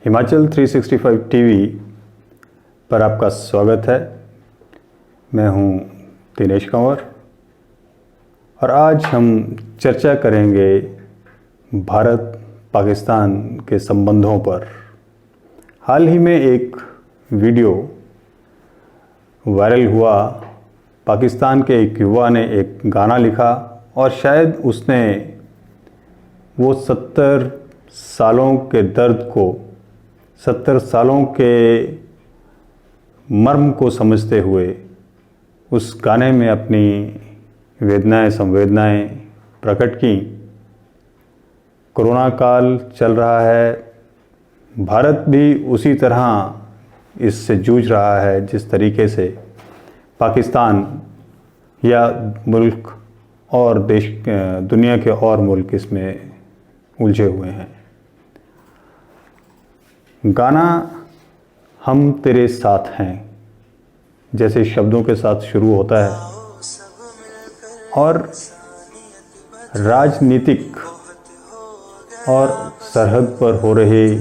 Himachal 365 TV पर आपका स्वागत है। मैं हूं दिनेश कंवर और आज हम चर्चा करेंगे भारत पाकिस्तान के संबंधों पर। हाल ही में एक वीडियो वायरल हुआ। पाकिस्तान के एक युवा ने एक गाना लिखा और शायद उसने वो 70 सालों के दर्द को, 70 सालों के मर्म को समझते हुए उस गाने में अपनी वेदनाएं संवेदनाएं प्रकट की। कोरोना काल चल रहा है, भारत भी उसी तरह इससे जूझ रहा है जिस तरीके से पाकिस्तान या मुल्क और देश, दुनिया के और मुल्क इसमें उलझे हुए हैं। गाना हम तेरे साथ हैं जैसे शब्दों के साथ शुरू होता है और राजनीतिक और सरहद पर हो रहे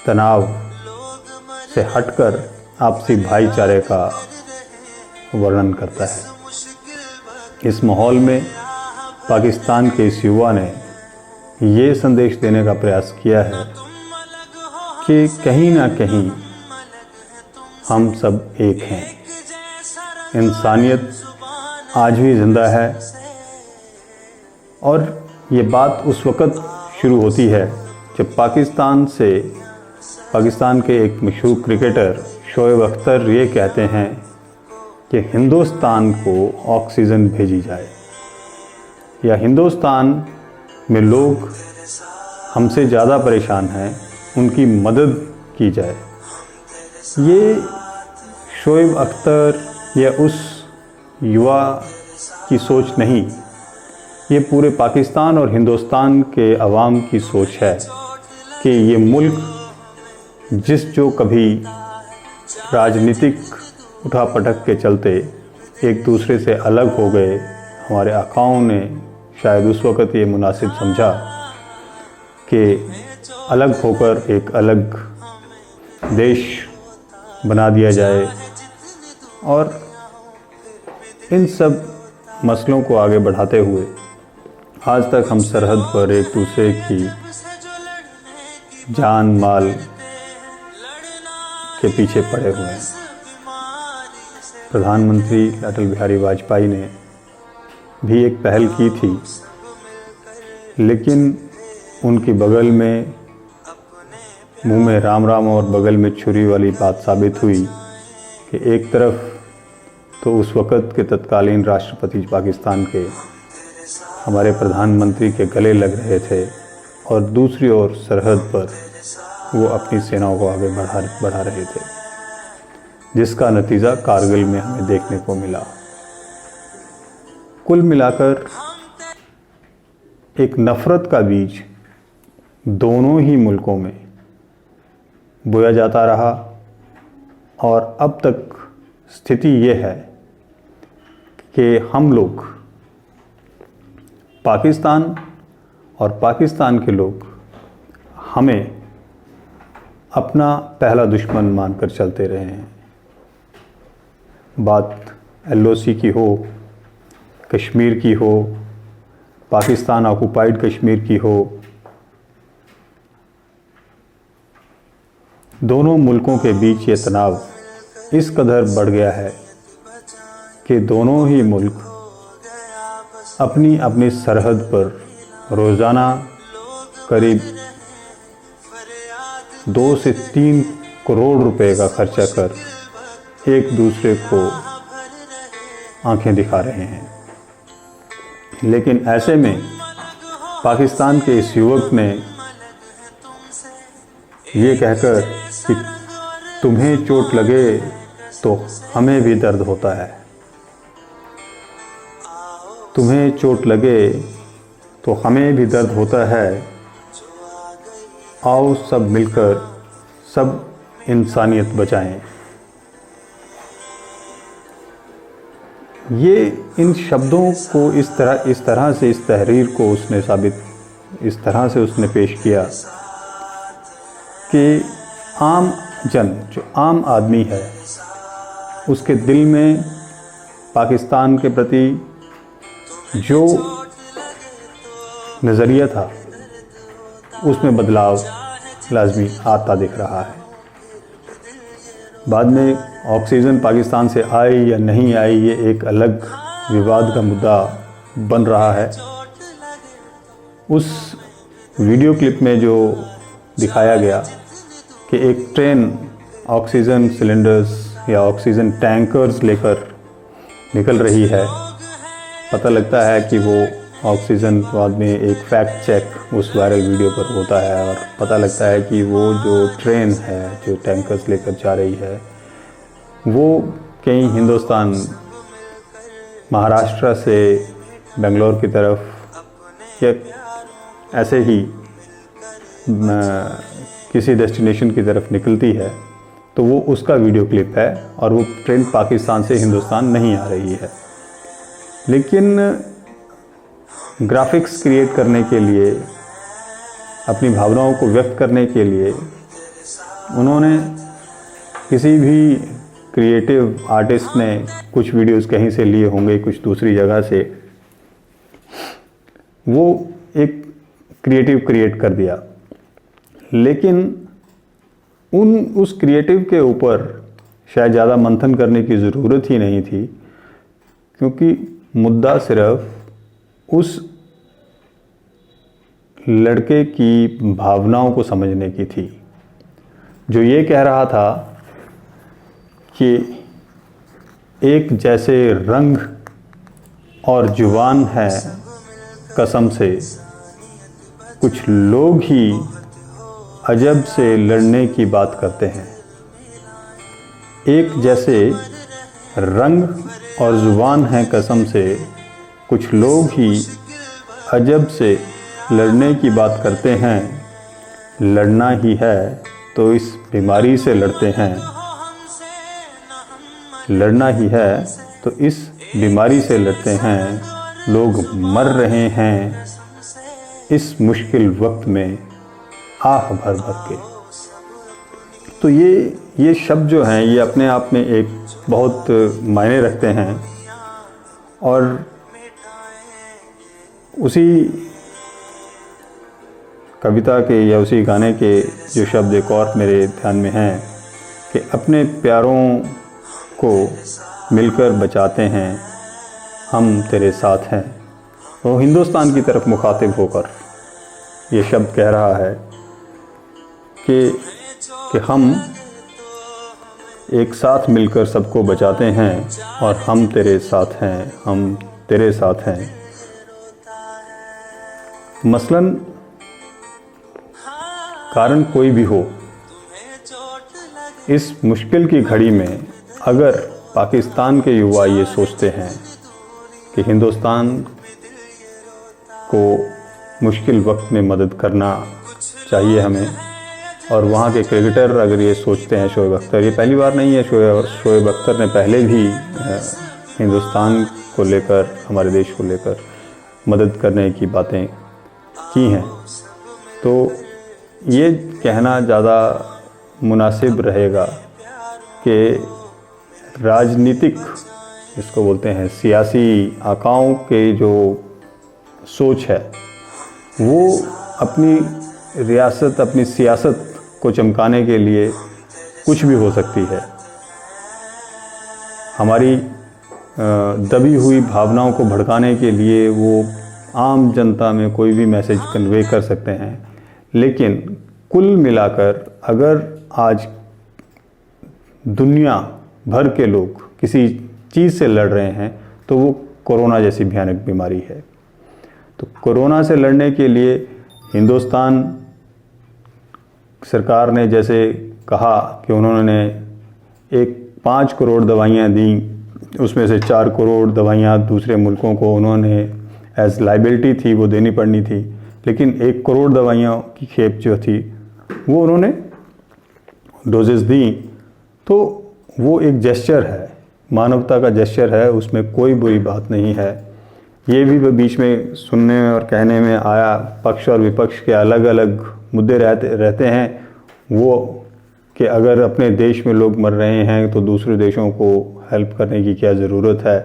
तनाव से हटकर आपसी भाईचारे का वर्णन करता है। इस माहौल में पाकिस्तान के इस युवा ने ये संदेश देने का प्रयास किया है कि कहीं ना कहीं हम सब एक हैं। इंसानियत आज भी ज़िंदा है और ये बात उस वक़्त शुरू होती है जब पाकिस्तान के एक मशहूर क्रिकेटर शोएब अख्तर ये कहते हैं कि हिंदुस्तान को ऑक्सीजन भेजी जाए या हिंदुस्तान में लोग हमसे ज़्यादा परेशान हैं, उनकी मदद की जाए। ये शोएब अख्तर या उस युवा की सोच नहीं, ये पूरे पाकिस्तान और हिंदुस्तान के अवाम की सोच है कि ये मुल्क जो कभी राजनीतिक उठापटक के चलते एक दूसरे से अलग हो गए, हमारे आकाओं ने शायद उस वक़्त ये मुनासिब समझा कि अलग होकर एक अलग देश बना दिया जाए और इन सब मसलों को आगे बढ़ाते हुए आज तक हम सरहद पर एक दूसरे की जान माल के पीछे पड़े हुए हैं। प्रधानमंत्री अटल बिहारी वाजपेयी ने भी एक पहल की थी, लेकिन उनकी बगल में मुंह में राम राम और बगल में छुरी वाली बात साबित हुई कि एक तरफ तो उस वक़्त के तत्कालीन राष्ट्रपति पाकिस्तान के हमारे प्रधानमंत्री के गले लग रहे थे और दूसरी ओर सरहद पर वो अपनी सेनाओं को आगे बढ़ा रहे थे, जिसका नतीजा कारगिल में हमें देखने को मिला। कुल मिलाकर एक नफ़रत का बीज दोनों ही मुल्कों में बोया जाता रहा और अब तक स्थिति ये है कि हम लोग पाकिस्तान और पाकिस्तान के लोग हमें अपना पहला दुश्मन मानकर चलते रहे हैं। बात LOC की हो, कश्मीर की हो, पाकिस्तान ऑक्युपाइड कश्मीर की हो, दोनों मुल्कों के बीच ये तनाव इस कदर बढ़ गया है कि दोनों ही मुल्क अपनी अपनी सरहद पर रोज़ाना करीब 2 से 3 करोड़ रुपए का खर्चा कर एक दूसरे को आंखें दिखा रहे हैं। लेकिन ऐसे में पाकिस्तान के इस युवक ने ये कहकर कि तुम्हें चोट लगे तो हमें भी दर्द होता है, तुम्हें चोट लगे तो हमें भी दर्द होता है, आओ सब मिलकर सब इंसानियत बचाएं। ये इन शब्दों को इस तरह से इस तहरीर को उसने पेश किया कि आम जन, जो आम आदमी है, उसके दिल में पाकिस्तान के प्रति जो नज़रिया था उसमें बदलाव लाजमी आता दिख रहा है। बाद में ऑक्सीजन पाकिस्तान से आई या नहीं आई, ये एक अलग विवाद का मुद्दा बन रहा है। उस वीडियो क्लिप में जो दिखाया गया कि एक ट्रेन ऑक्सीजन सिलेंडर्स या ऑक्सीजन टैंकर्स लेकर निकल रही है, पता लगता है कि वो ऑक्सीजन, बाद में एक फैक्ट चेक उस वायरल वीडियो पर होता है और पता लगता है कि वो जो ट्रेन है जो टैंकर्स लेकर जा रही है वो कहीं हिंदुस्तान, महाराष्ट्र से बेंगलोर की तरफ या ऐसे ही किसी डेस्टिनेशन की तरफ निकलती है, तो वो उसका वीडियो क्लिप है और वो ट्रेन पाकिस्तान से हिंदुस्तान नहीं आ रही है। लेकिन ग्राफिक्स क्रिएट करने के लिए, अपनी भावनाओं को व्यक्त करने के लिए उन्होंने, किसी भी क्रिएटिव आर्टिस्ट ने कुछ वीडियोस कहीं से लिए होंगे, कुछ दूसरी जगह से, वो एक क्रिएटिव क्रिएट कर दिया। लेकिन उस क्रिएटिव के ऊपर शायद ज़्यादा मंथन करने की ज़रूरत ही नहीं थी, क्योंकि मुद्दा सिर्फ उस लड़के की भावनाओं को समझने की थी, जो ये कह रहा था कि एक जैसे रंग और जुबान है कसम से, कुछ लोग ही अजब से लड़ने की बात करते हैं। एक जैसे रंग और जुबान है कसम से, कुछ लोग ही अजब से लड़ने की बात करते हैं। लड़ना ही है तो इस बीमारी से लड़ते हैं, लड़ना ही है तो इस बीमारी से लड़ते हैं। लोग मर रहे हैं इस मुश्किल वक्त में आह भर भर के। तो ये शब्द जो हैं ये अपने आप में एक बहुत मायने रखते हैं। और उसी कविता के या उसी गाने के जो शब्द एक और मेरे ध्यान में हैं कि अपने प्यारों को मिलकर बचाते हैं, हम तेरे साथ हैं। वो हिंदुस्तान की तरफ मुखातिब होकर ये शब्द कह रहा है कि हम एक साथ मिलकर सबको बचाते हैं और हम तेरे साथ हैं, हम तेरे साथ हैं। मसलन कारण कोई भी हो, इस मुश्किल की घड़ी में अगर पाकिस्तान के युवा ये सोचते हैं कि हिंदुस्तान को मुश्किल वक्त में मदद करना चाहिए हमें, और वहाँ के क्रिकेटर अगर ये सोचते हैं, शोएब अख्तर, ये पहली बार नहीं है, शोएब अख्तर ने पहले भी हिंदुस्तान को लेकर, हमारे देश को लेकर मदद करने की बातें की हैं, तो ये कहना ज़्यादा मुनासिब रहेगा कि राजनीतिक, इसको बोलते हैं सियासी आकाओं के जो सोच है, वो अपनी रियासत, अपनी सियासत को चमकाने के लिए कुछ भी हो सकती है। हमारी दबी हुई भावनाओं को भड़काने के लिए वो आम जनता में कोई भी मैसेज कन्वे कर सकते हैं। लेकिन कुल मिलाकर अगर आज दुनिया भर के लोग किसी चीज़ से लड़ रहे हैं तो वो कोरोना जैसी भयानक बीमारी है। तो कोरोना से लड़ने के लिए हिंदुस्तान सरकार ने जैसे कहा कि उन्होंने 5 करोड़ दवाइयाँ दी, उसमें से 4 करोड़ दवाइयाँ दूसरे मुल्कों को उन्होंने एज लाइबिलिटी थी वो देनी पड़नी थी, लेकिन 1 करोड़ दवाइयों की खेप जो थी वो उन्होंने डोजेस दी। तो वो एक जेस्चर है, मानवता का जेस्चर है, उसमें कोई बुरी बात नहीं है। ये भी बीच में सुनने और कहने में आया, पक्ष और विपक्ष के अलग अलग मुद्दे रहते हैं, वो कि अगर अपने देश में लोग मर रहे हैं तो दूसरे देशों को हेल्प करने की क्या ज़रूरत है,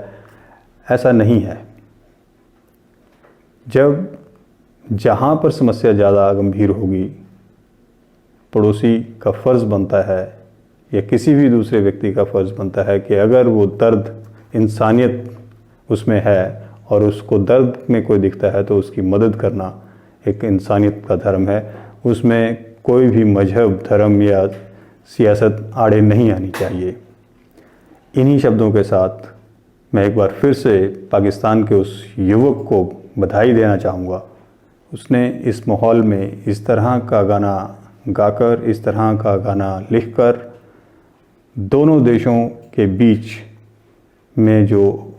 ऐसा नहीं है। जब जहाँ पर समस्या ज़्यादा गंभीर होगी, पड़ोसी का फ़र्ज़ बनता है या किसी भी दूसरे व्यक्ति का फ़र्ज़ बनता है कि अगर वो दर्द, इंसानियत उसमें है और उसको दर्द में कोई दिखता है तो उसकी मदद करना एक इंसानियत का धर्म है। उसमें कोई भी मजहब, धर्म या सियासत आड़े नहीं आनी चाहिए। इन्हीं शब्दों के साथ मैं एक बार फिर से पाकिस्तान के उस युवक को बधाई देना चाहूँगा। उसने इस माहौल में इस तरह का गाना गाकर, इस तरह का गाना लिखकर दोनों देशों के बीच में जो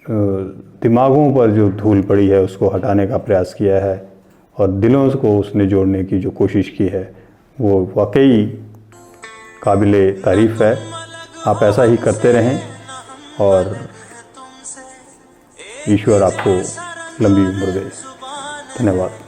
दिमागों पर जो धूल पड़ी है उसको हटाने का प्रयास किया है और दिलों को उसने जोड़ने की जो कोशिश की है वो वाकई काबिले तारीफ़ है। आप ऐसा ही करते रहें और ईश्वर आपको लंबी उम्र दे। धन्यवाद।